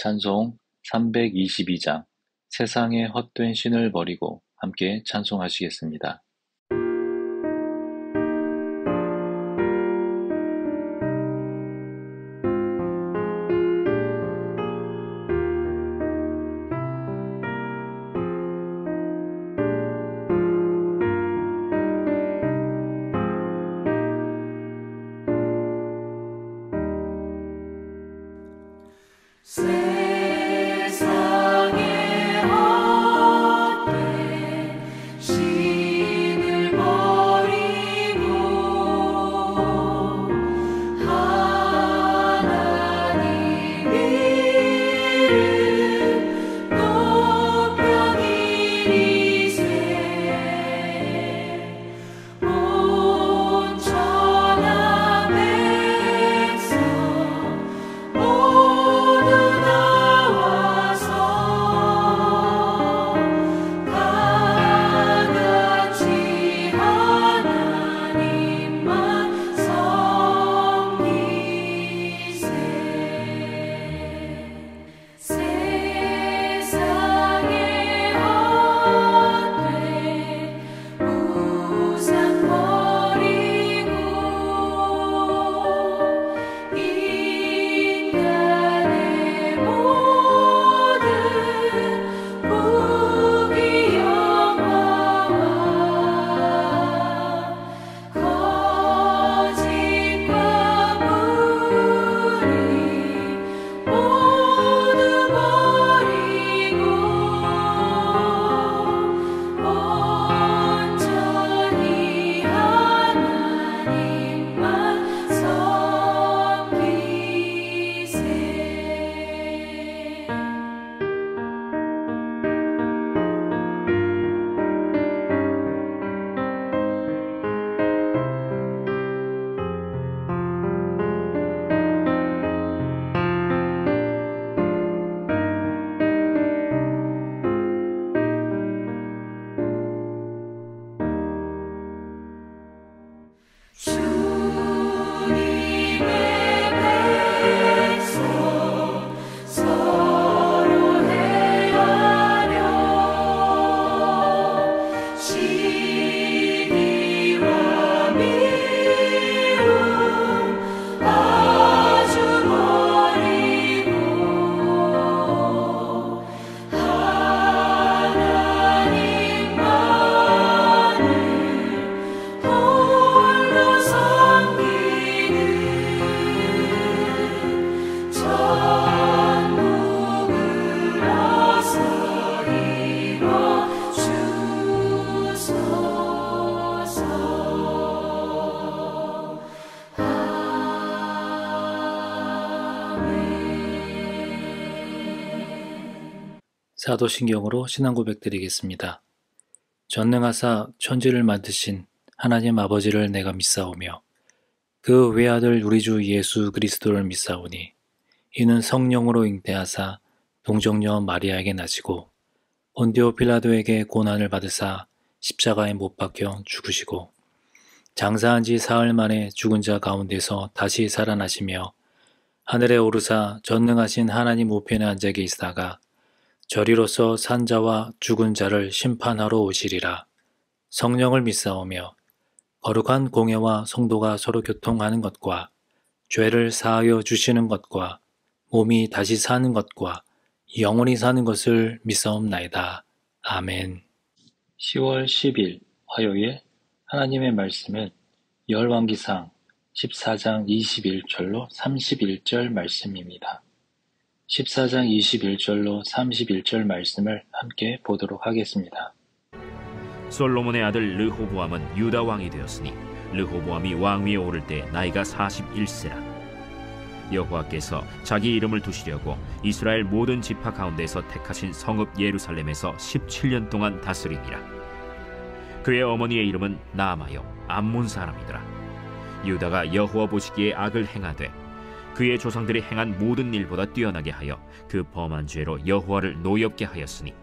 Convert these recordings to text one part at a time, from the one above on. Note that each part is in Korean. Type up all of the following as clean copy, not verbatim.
찬송 322장 세상의 헛된 신을 버리고 함께 찬송하시겠습니다. 사도신경으로 신앙 고백 드리겠습니다. 전능하사 천지를 만드신 하나님 아버지를 내가 믿사오며 그 외아들 우리 주 예수 그리스도를 믿사오니 이는 성령으로 잉태하사 동정녀 마리아에게 나시고 본디오 빌라도에게 고난을 받으사 십자가에 못 박혀 죽으시고 장사한 지 사흘 만에 죽은 자 가운데서 다시 살아나시며 하늘에 오르사 전능하신 하나님 우편에 앉아 계시다가 저리로서 산 자와 죽은 자를 심판하러 오시리라. 성령을 믿사오며 거룩한 공회와 성도가 서로 교통하는 것과 죄를 사하여 주시는 것과 몸이 다시 사는 것과 영원히 사는 것을 믿사옵나이다. 아멘. 10월 10일 화요일 하나님의 말씀은 열왕기상 14장 21절로 31절 말씀입니다. 14장 21절로 31절 말씀을 함께 보도록 하겠습니다. 솔로몬의 아들 르호보암은 유다 왕이 되었으니 르호보암이 왕위에 오를 때 나이가 41세라. 여호와께서 자기 이름을 두시려고 이스라엘 모든 지파 가운데서 택하신 성읍 예루살렘에서 17년 동안 다스리니라. 그의 어머니의 이름은 나아마요 암몬 사람이더라. 유다가 여호와 보시기에 악을 행하되 그의 조상들이 행한 모든 일보다 뛰어나게 하여 그 범한 죄로 여호와를 노엽게 하였으니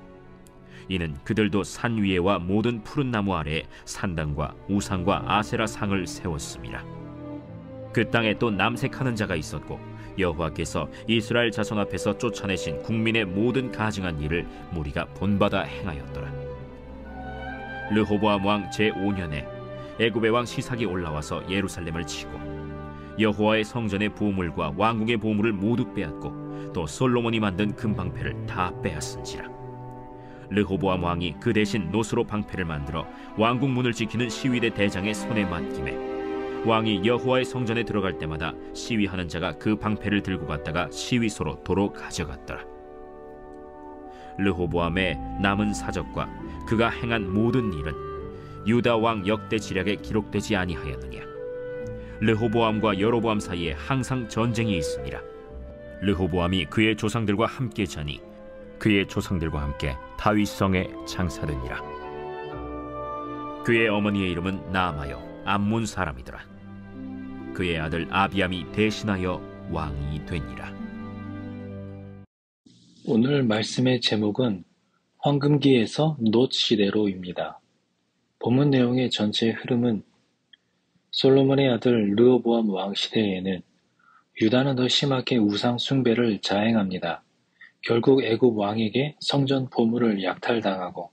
이는 그들도 산 위에와 모든 푸른 나무 아래에 산당과 우상과 아세라 상을 세웠습니다. 그 땅에 또 남색하는 자가 있었고 여호와께서 이스라엘 자손 앞에서 쫓아내신 국민의 모든 가증한 일을 무리가 본받아 행하였더라. 르호보암 왕 제5년에 애굽의 왕 시삭이 올라와서 예루살렘을 치고 여호와의 성전의 보물과 왕궁의 보물을 모두 빼앗고 또 솔로몬이 만든 금방패를 다 빼앗은지라. 르호보암 왕이 그 대신 노스로 방패를 만들어 왕궁 문을 지키는 시위대 대장의 손에 맡기매 왕이 여호와의 성전에 들어갈 때마다 시위하는 자가 그 방패를 들고 갔다가 시위소로 도로 가져갔더라. 르호보암의 남은 사적과 그가 행한 모든 일은 유다 왕 역대 지략에 기록되지 아니하였느냐. 르호보암과 여로보암 사이에 항상 전쟁이 있으니라. 르호보암이 그의 조상들과 함께 자니 그의 조상들과 함께 다윗성에 장사되니라. 그의 어머니의 이름은 나아마요 암몬 사람이더라. 그의 아들 아비암이 대신하여 왕이 되니라. 오늘 말씀의 제목은 황금기에서 놋 시대로입니다. 본문 내용의 전체 흐름은 솔로몬의 아들 르호보암 왕 시대에는 유다는 더 심하게 우상 숭배를 자행합니다. 결국 애굽 왕에게 성전 보물을 약탈당하고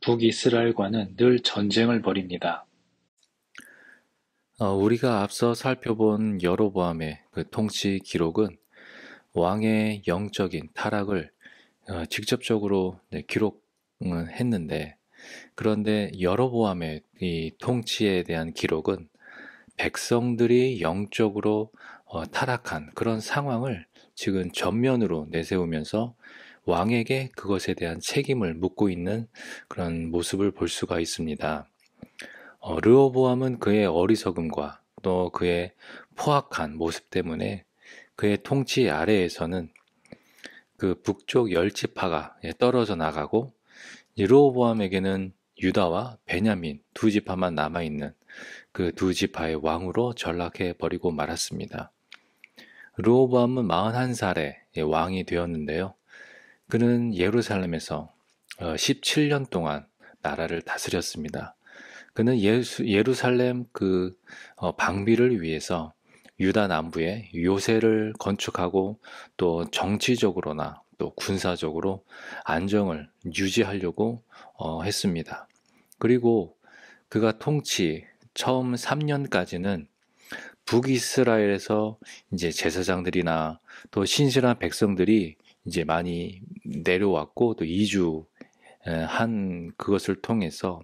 북이스라엘과는 늘 전쟁을 벌입니다. 우리가 앞서 살펴본 여로보암의 그 통치 기록은 왕의 영적인 타락을 직접적으로 기록했는데, 그런데 여로보암의 이 통치에 대한 기록은 백성들이 영적으로 타락한 그런 상황을 지금 전면으로 내세우면서 왕에게 그것에 대한 책임을 묻고 있는 그런 모습을 볼 수가 있습니다. 르호보암은 그의 어리석음과 또 그의 포악한 모습 때문에 그의 통치 아래에서는 그 북쪽 열지파가 떨어져 나가고, 르호보암에게는 유다와 베냐민 두 지파만 남아있는 그 두 지파의 왕으로 전락해 버리고 말았습니다. 르호보암은 41살에 왕이 되었는데요. 그는 예루살렘에서 17년 동안 나라를 다스렸습니다. 그는 예루살렘 그 방비를 위해서 유다 남부에 요새를 건축하고 또 정치적으로나 또 군사적으로 안정을 유지하려고 했습니다. 그리고 그가 통치 처음 3년까지는 북이스라엘에서 이제 제사장들이나 또 신실한 백성들이 이제 많이 내려왔고 또 이주한 그것을 통해서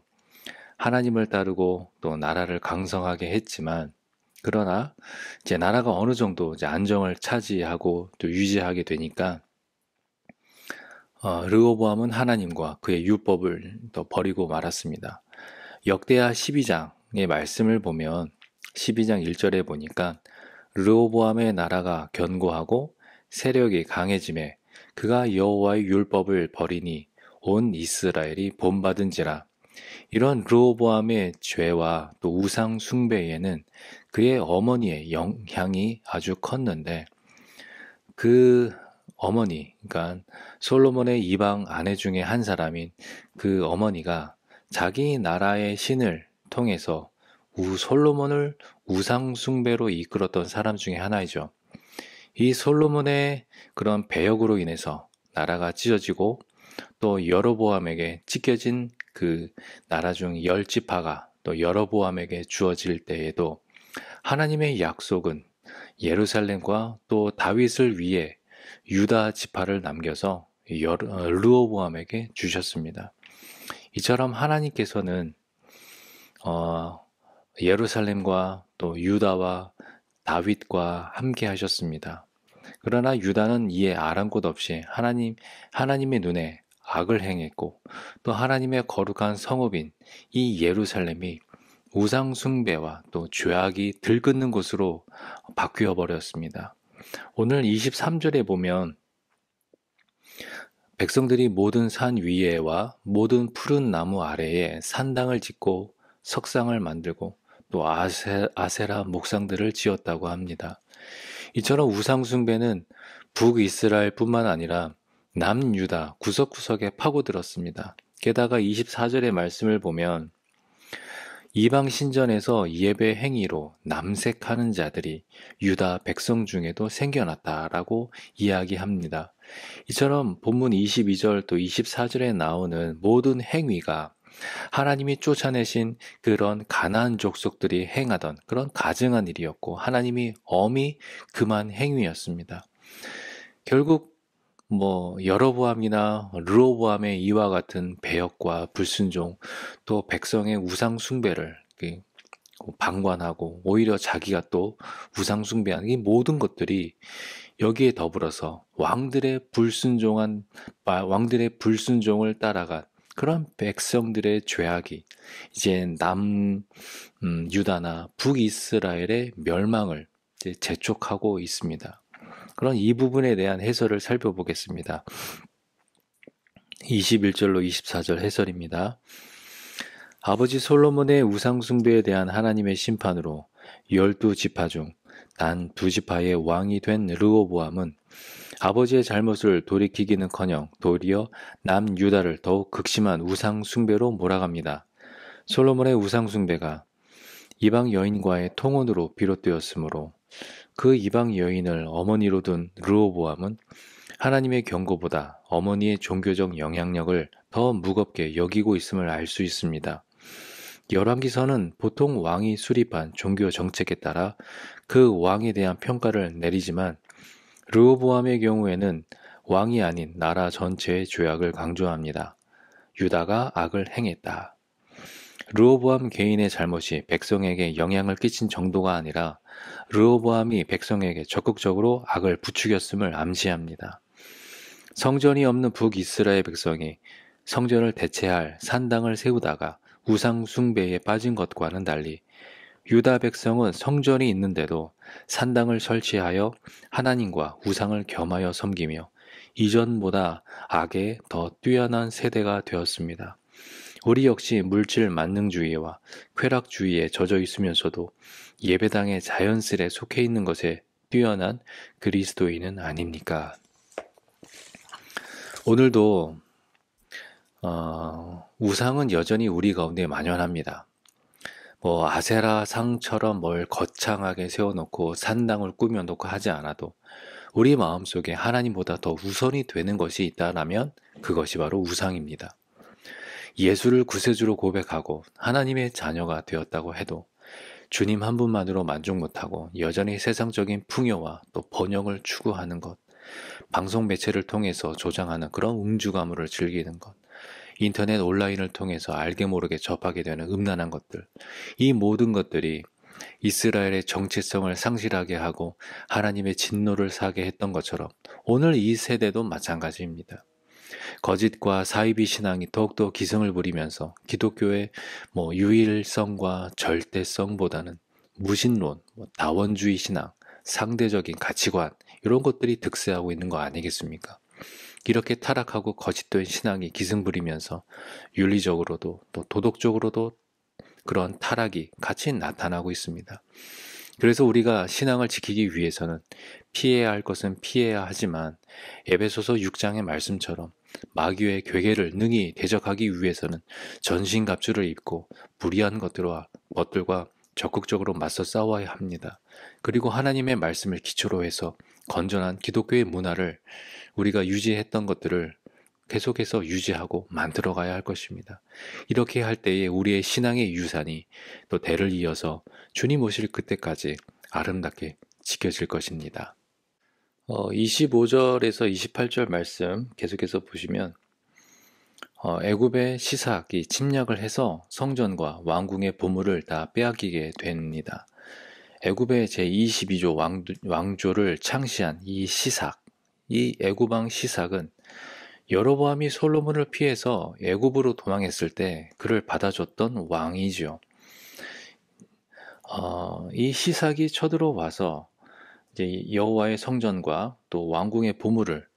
하나님을 따르고 또 나라를 강성하게 했지만, 그러나 이제 나라가 어느 정도 이제 안정을 차지하고 또 유지하게 되니까 르호보암은 하나님과 그의 율법을 또 버리고 말았습니다. 역대하 12장의 말씀을 보면 12장 1절에 보니까 르호보암의 나라가 견고하고 세력이 강해지매 그가 여호와의 율법을 버리니 온 이스라엘이 본받은지라. 이런 르호보암의 죄와 또 우상 숭배에는 그의 어머니의 영향이 아주 컸는데, 그 어머니, 그러니까 솔로몬의 이방 아내 중에 한 사람인 그 어머니가 자기 나라의 신을 통해서 솔로몬을 우상 숭배로 이끌었던 사람 중에 하나이죠. 이 솔로몬의 그런 배역으로 인해서 나라가 찢어지고 또 여로보암에게 찢겨진 그 나라 중 10지파가 또 여로보암에게 주어질 때에도 하나님의 약속은 예루살렘과 또 다윗을 위해 유다 지파를 남겨서 르호보암에게 주셨습니다. 이처럼 하나님께서는 예루살렘과 또 유다와 다윗과 함께 하셨습니다. 그러나 유다는 이에 아랑곳 없이 하나님의 눈에 악을 행했고, 또 하나님의 거룩한 성읍인 이 예루살렘이 우상 숭배와 또 죄악이 들끓는 곳으로 바뀌어 버렸습니다. 오늘 23절에 보면 백성들이 모든 산 위에와 모든 푸른 나무 아래에 산당을 짓고 석상을 만들고 또 아세라 목상들을 지었다고 합니다. 이처럼 우상 숭배는 북이스라엘뿐만 아니라 남유다 구석구석에 파고들었습니다. 게다가 24절의 말씀을 보면 이방 신전에서 예배 행위로 남색하는 자들이 유다 백성 중에도 생겨났다라고 이야기합니다. 이처럼 본문 22절 또 24절에 나오는 모든 행위가 하나님이 쫓아내신 그런 가나안 족속들이 행하던 그런 가증한 일이었고 하나님이 엄히 금한 행위였습니다. 결국 여로보암이나 르호보암의 이와 같은 배역과 불순종 또 백성의 우상 숭배를 방관하고 오히려 자기가 또 우상 숭배하는 이 모든 것들이 여기에 더불어서 왕들의 불순종을 따라간 그런 백성들의 죄악이 이제 유다나 북이스라엘의 멸망을 이제 재촉하고 있습니다. 그런 이 부분에 대한 해설을 살펴보겠습니다. 21절로 24절 해설입니다. 아버지 솔로몬의 우상 숭배에 대한 하나님의 심판으로 12지파 중 단 2지파의 왕이 된 르호보암은 아버지의 잘못을 돌이키기는커녕 도리어 남유다를 더욱 극심한 우상 숭배로 몰아갑니다. 솔로몬의 우상 숭배가 이방 여인과의 통혼으로 비롯되었으므로 그 이방 여인을 어머니로 둔 르호보암은 하나님의 경고보다 어머니의 종교적 영향력을 더 무겁게 여기고 있음을 알 수 있습니다. 열왕기서는 보통 왕이 수립한 종교 정책에 따라 그 왕에 대한 평가를 내리지만 르호보암의 경우에는 왕이 아닌 나라 전체의 죄악을 강조합니다. 유다가 악을 행했다. 르호보암 개인의 잘못이 백성에게 영향을 끼친 정도가 아니라 르호보암이 백성에게 적극적으로 악을 부추겼음을 암시합니다. 성전이 없는 북이스라엘 백성이 성전을 대체할 산당을 세우다가 우상 숭배에 빠진 것과는 달리 유다 백성은 성전이 있는데도 산당을 설치하여 하나님과 우상을 겸하여 섬기며 이전보다 악에 더 뛰어난 세대가 되었습니다. 우리 역시 물질 만능주의와 쾌락주의에 젖어 있으면서도 예배당의 자연스레 속해 있는 것에 뛰어난 그리스도인은 아닙니까? 오늘도 우상은 여전히 우리 가운데 만연합니다. 아세라 상처럼 뭘 거창하게 세워놓고 산당을 꾸며놓고 하지 않아도 우리 마음속에 하나님보다 더 우선이 되는 것이 있다라면 그것이 바로 우상입니다. 예수를 구세주로 고백하고 하나님의 자녀가 되었다고 해도 주님 한 분만으로 만족 못하고 여전히 세상적인 풍요와 또 번영을 추구하는 것, 방송 매체를 통해서 조장하는 그런 음주가물을 즐기는 것, 인터넷 온라인을 통해서 알게 모르게 접하게 되는 음란한 것들, 이 모든 것들이 이스라엘의 정체성을 상실하게 하고 하나님의 진노를 사게 했던 것처럼 오늘 이 세대도 마찬가지입니다. 거짓과 사이비 신앙이 더욱더 기승을 부리면서 기독교의 유일성과 절대성보다는 무신론, 다원주의 신앙, 상대적인 가치관 이런 것들이 득세하고 있는 거 아니겠습니까? 이렇게 타락하고 거짓된 신앙이 기승 부리면서 윤리적으로도 또 도덕적으로도 그런 타락이 같이 나타나고 있습니다. 그래서 우리가 신앙을 지키기 위해서는 피해야 할 것은 피해야 하지만 에베소서 6장의 말씀처럼 마귀의 괴계를 능히 대적하기 위해서는 전신갑주를 입고 불의한 것들과 적극적으로 맞서 싸워야 합니다. 그리고 하나님의 말씀을 기초로 해서 건전한 기독교의 문화를 우리가 유지했던 것들을 계속해서 유지하고 만들어가야 할 것입니다. 이렇게 할 때에 우리의 신앙의 유산이 또 대를 이어서 주님 오실 그때까지 아름답게 지켜질 것입니다. 25절에서 28절 말씀 계속해서 보시면 애굽의 시삭이 침략을 해서 성전과 왕궁의 보물을 다 빼앗기게 됩니다. 애굽의 제22조 왕조를 창시한 이 시삭, 이 애굽왕 시삭은 여로보암이 솔로몬을 피해서 애굽으로 도망했을 때 그를 받아줬던 왕이죠. 이 시삭이 쳐들어와서 이제 여호와의 성전과 또 왕궁의 보물을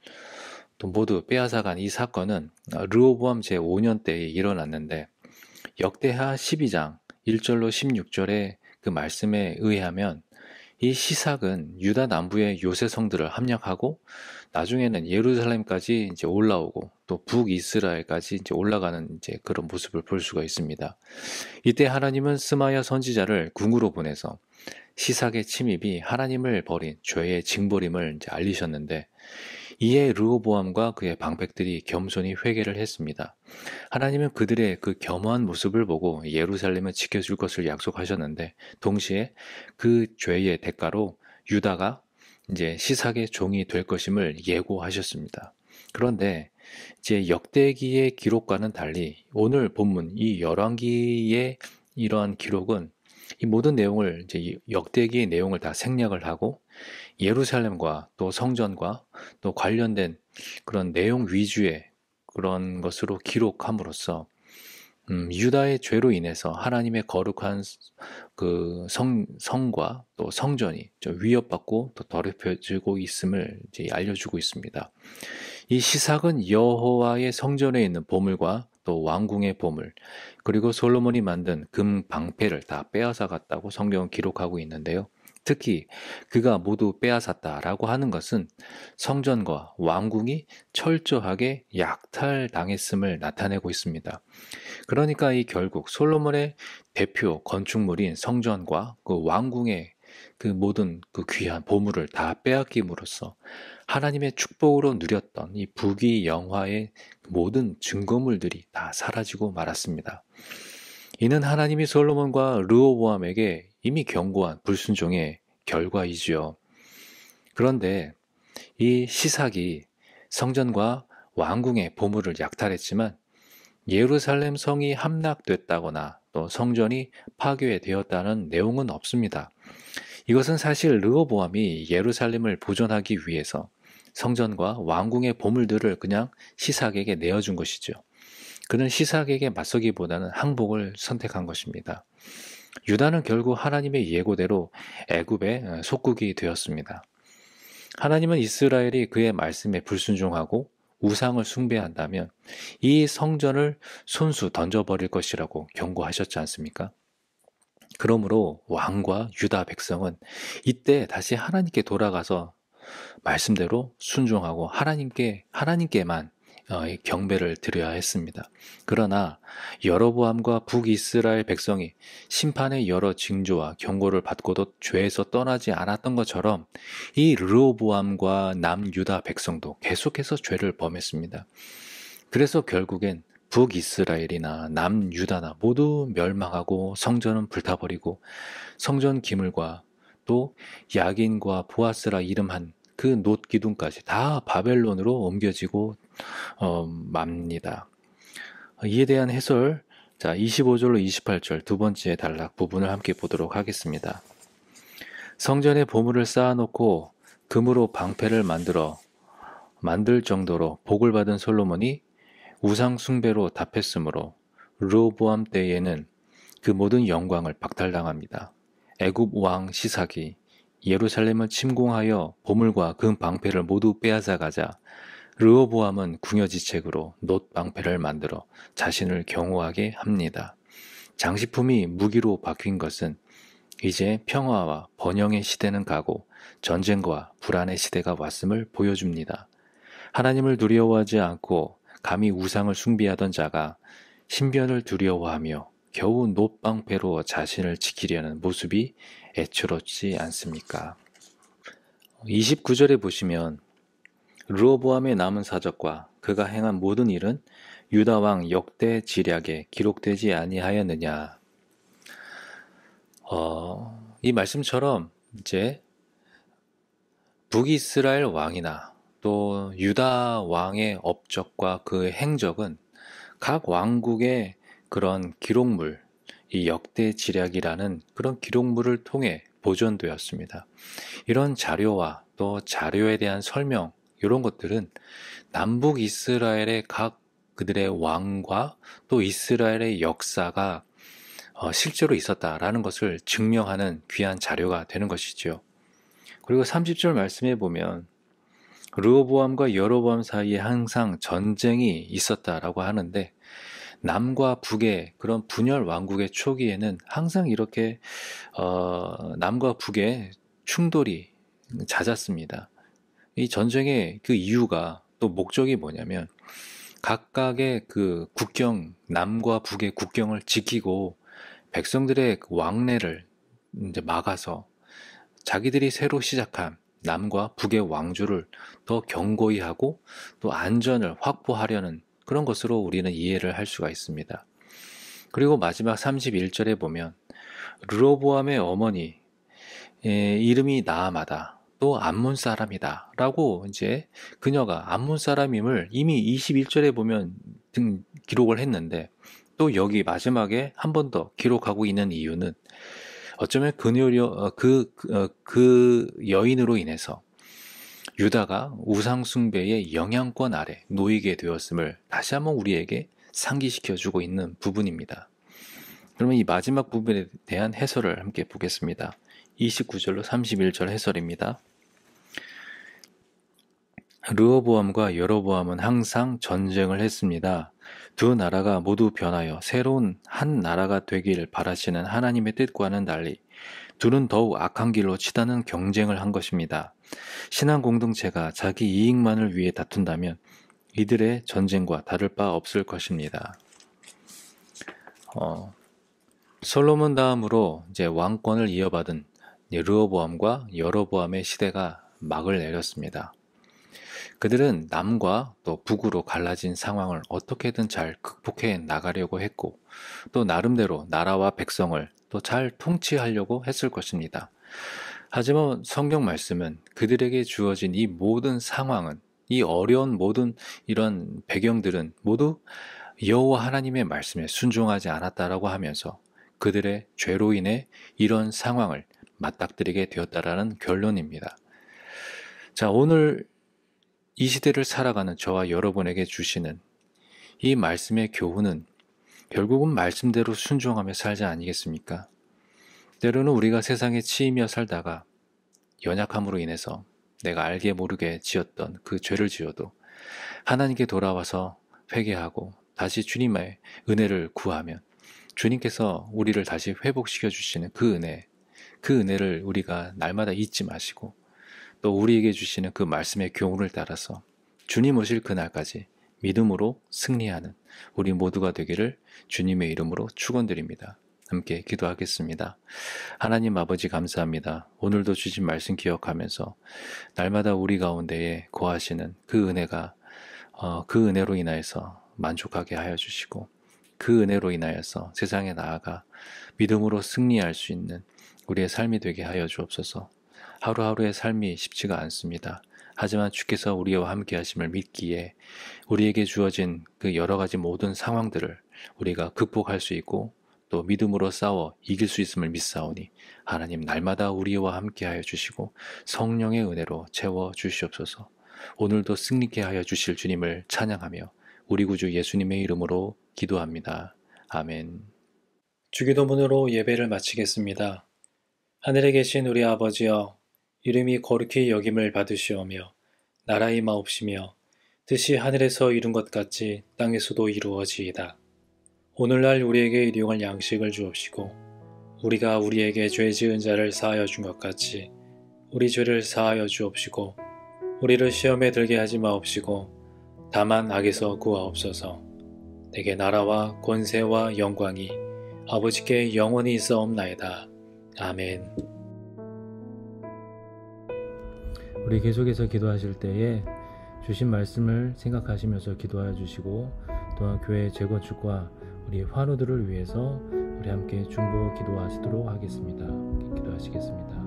또 모두 빼앗아간 이 사건은 르호보암 제5년 때에 일어났는데 역대하 12장 1절로 16절의 그 말씀에 의하면 이 시삭은 유다 남부의 요새 성들을 함락하고 나중에는 예루살렘까지 이제 올라오고 또 북이스라엘까지 이제 올라가는 이제 그런 모습을 볼 수가 있습니다. 이때 하나님은 스마야 선지자를 궁으로 보내서 시삭의 침입이 하나님을 버린 죄의 징벌임을 이제 알리셨는데, 이에 르호보암과 그의 방백들이 겸손히 회개를 했습니다. 하나님은 그들의 그 겸허한 모습을 보고 예루살렘을 지켜줄 것을 약속하셨는데, 동시에 그 죄의 대가로 유다가 이제 시삭의 종이 될 것임을 예고하셨습니다. 그런데 이제 역대기의 기록과는 달리 오늘 본문 이 열왕기의 이러한 기록은 이 모든 내용을 이제 역대기의 내용을 다 생략을 하고 예루살렘과 또 성전과 또 관련된 그런 내용 위주의 그런 것으로 기록함으로써 유다의 죄로 인해서 하나님의 거룩한 그 성과 또 성전이 좀 위협받고 또 더럽혀지고 있음을 이제 알려주고 있습니다. 이 시삭은 여호와의 성전에 있는 보물과 또 왕궁의 보물, 그리고 솔로몬이 만든 금 방패를 다 빼앗아 갔다고 성경은 기록하고 있는데요. 특히 그가 모두 빼앗았다라고 하는 것은 성전과 왕궁이 철저하게 약탈당했음을 나타내고 있습니다. 그러니까 이 결국 솔로몬의 대표 건축물인 성전과 그 왕궁의 그 모든 그 귀한 보물을 다 빼앗김으로써 하나님의 축복으로 누렸던 이 부귀 영화의 모든 증거물들이 다 사라지고 말았습니다. 이는 하나님이 솔로몬과 르호보암에게 이미 경고한 불순종의 결과이지요. 그런데 이 시삭이 성전과 왕궁의 보물을 약탈했지만 예루살렘 성이 함락됐다거나 또 성전이 파괴되었다는 내용은 없습니다. 이것은 사실 르호보암이 예루살렘을 보존하기 위해서 성전과 왕궁의 보물들을 그냥 시삭에게 내어준 것이죠. 그는 시삭에게 맞서기보다는 항복을 선택한 것입니다. 유다는 결국 하나님의 예고대로 애굽의 속국이 되었습니다. 하나님은 이스라엘이 그의 말씀에 불순종하고 우상을 숭배한다면 이 성전을 손수 던져버릴 것이라고 경고하셨지 않습니까? 그러므로 왕과 유다 백성은 이때 다시 하나님께 돌아가서 말씀대로 순종하고 하나님께만 경배를 드려야 했습니다. 그러나 여로보암과 북이스라엘 백성이 심판의 여러 징조와 경고를 받고도 죄에서 떠나지 않았던 것처럼 이 르호보암과 남유다 백성도 계속해서 죄를 범했습니다. 그래서 결국엔 북이스라엘이나 남유다나 모두 멸망하고 성전은 불타버리고 성전 기물과 또 야긴과 보아스라 이름한 그 놋 기둥까지 다 바벨론으로 옮겨지고 맙니다. 이에 대한 해설, 자 25절로 28절 두 번째 단락 부분을 함께 보도록 하겠습니다. 성전에 보물을 쌓아놓고 금으로 방패를 만들 정도로 복을 받은 솔로몬이 우상 숭배로 답했으므로 르호보암 때에는 그 모든 영광을 박탈당합니다. 애굽 왕 시삭이 예루살렘을 침공하여 보물과 금 방패를 모두 빼앗아 가자 르호보암은 궁여지책으로 놋 방패를 만들어 자신을 경호하게 합니다. 장식품이 무기로 바뀐 것은 이제 평화와 번영의 시대는 가고 전쟁과 불안의 시대가 왔음을 보여줍니다. 하나님을 두려워하지 않고 감히 우상을 숭배하던 자가 신변을 두려워하며 겨우 놋 방패로 자신을 지키려는 모습이 애처롭지 않습니까? 29절에 보시면 르호보암의 남은 사적과 그가 행한 모든 일은 유다 왕 역대 지략에 기록되지 아니하였느냐. 이 말씀처럼 이제 북이스라엘 왕이나 또 유다 왕의 업적과 그 행적은 각 왕국의 그런 기록물, 이 역대 지략이라는 그런 기록물을 통해 보존되었습니다. 이런 자료와 또 자료에 대한 설명, 이런 것들은 남북 이스라엘의 각 그들의 왕과 또 이스라엘의 역사가 실제로 있었다라는 것을 증명하는 귀한 자료가 되는 것이죠. 그리고 30절 말씀해 보면 르호보암과 여로보암 사이에 항상 전쟁이 있었다라고 하는데, 남과 북의 그런 분열 왕국의 초기에는 항상 이렇게 남과 북의 충돌이 잦았습니다. 이 전쟁의 그 이유가 또 목적이 뭐냐면 각각의 그 국경, 남과 북의 국경을 지키고 백성들의 그 왕래를 이제 막아서 자기들이 새로 시작한 남과 북의 왕조를 더 견고히 하고 또 안전을 확보하려는 그런 것으로 우리는 이해를 할 수가 있습니다. 그리고 마지막 31절에 보면 르호보암의 어머니 이름이 나아마다 또 암몬 사람이다 라고 이제 그녀가 암몬 사람임을 이미 21절에 보면 기록을 했는데 또 여기 마지막에 한 번 더 기록하고 있는 이유는 어쩌면 그 여인으로 인해서 유다가 우상숭배의 영향권 아래 놓이게 되었음을 다시 한번 우리에게 상기시켜주고 있는 부분입니다. 그러면 이 마지막 부분에 대한 해설을 함께 보겠습니다. 29절로 31절 해설입니다. 르호보암과 여로보암은 항상 전쟁을 했습니다. 두 나라가 모두 변하여 새로운 한 나라가 되길 바라시는 하나님의 뜻과는 달리 둘은 더욱 악한 길로 치닫는 경쟁을 한 것입니다. 신앙 공동체가 자기 이익만을 위해 다툰다면 이들의 전쟁과 다를 바 없을 것입니다. 솔로몬 다음으로 이제 왕권을 이어받은 르호보암과 여로보암의 시대가 막을 내렸습니다. 그들은 남과 또 북으로 갈라진 상황을 어떻게든 잘 극복해 나가려고 했고 또 나름대로 나라와 백성을 또 잘 통치하려고 했을 것입니다. 하지만 성경 말씀은 그들에게 주어진 이 모든 상황은 이 어려운 모든 이런 배경들은 모두 여호와 하나님의 말씀에 순종하지 않았다라고 하면서 그들의 죄로 인해 이런 상황을 맞닥뜨리게 되었다라는 결론입니다. 자, 오늘 이 시대를 살아가는 저와 여러분에게 주시는 이 말씀의 교훈은 결국은 말씀대로 순종하며 살자 아니겠습니까? 때로는 우리가 세상에 치이며 살다가 연약함으로 인해서 내가 알게 모르게 지었던 그 죄를 지어도 하나님께 돌아와서 회개하고 다시 주님의 은혜를 구하면 주님께서 우리를 다시 회복시켜 주시는 그 은혜를 우리가 날마다 잊지 마시고 또 우리에게 주시는 그 말씀의 교훈을 따라서 주님 오실 그날까지 믿음으로 승리하는 우리 모두가 되기를 주님의 이름으로 축원드립니다. 함께 기도하겠습니다. 하나님 아버지 감사합니다. 오늘도 주신 말씀 기억하면서 날마다 우리 가운데에 거하시는 그 은혜가 그 은혜로 인하여서 만족하게 하여 주시고 그 은혜로 인하여서 세상에 나아가 믿음으로 승리할 수 있는 우리의 삶이 되게 하여 주옵소서. 하루하루의 삶이 쉽지가 않습니다. 하지만 주께서 우리와 함께 하심을 믿기에 우리에게 주어진 그 여러 가지 모든 상황들을 우리가 극복할 수 있고 또 믿음으로 싸워 이길 수 있음을 믿사오니 하나님 날마다 우리와 함께 하여 주시고 성령의 은혜로 채워 주시옵소서. 오늘도 승리케 하여 주실 주님을 찬양하며 우리 구주 예수님의 이름으로 기도합니다. 아멘. 주기도문으로 예배를 마치겠습니다. 하늘에 계신 우리 아버지여, 이름이 거룩히 여김을 받으시오며 나라의 임하옵시며 뜻이 하늘에서 이룬 것 같이 땅에서도 이루어지이다. 오늘날 우리에게 일용할 양식을 주옵시고 우리가 우리에게 죄 지은 자를 사하여 준 것 같이 우리 죄를 사하여 주옵시고 우리를 시험에 들게 하지 마옵시고 다만 악에서 구하옵소서. 내게 나라와 권세와 영광이 아버지께 영원히 있사옵나이다. 아멘. 우리 계속해서 기도하실 때에 주신 말씀을 생각하시면서 기도하여 주시고 또한 교회 재건축과 우리 환우들을 위해서 우리 함께 중보 기도하시도록 하겠습니다. 기도하시겠습니다.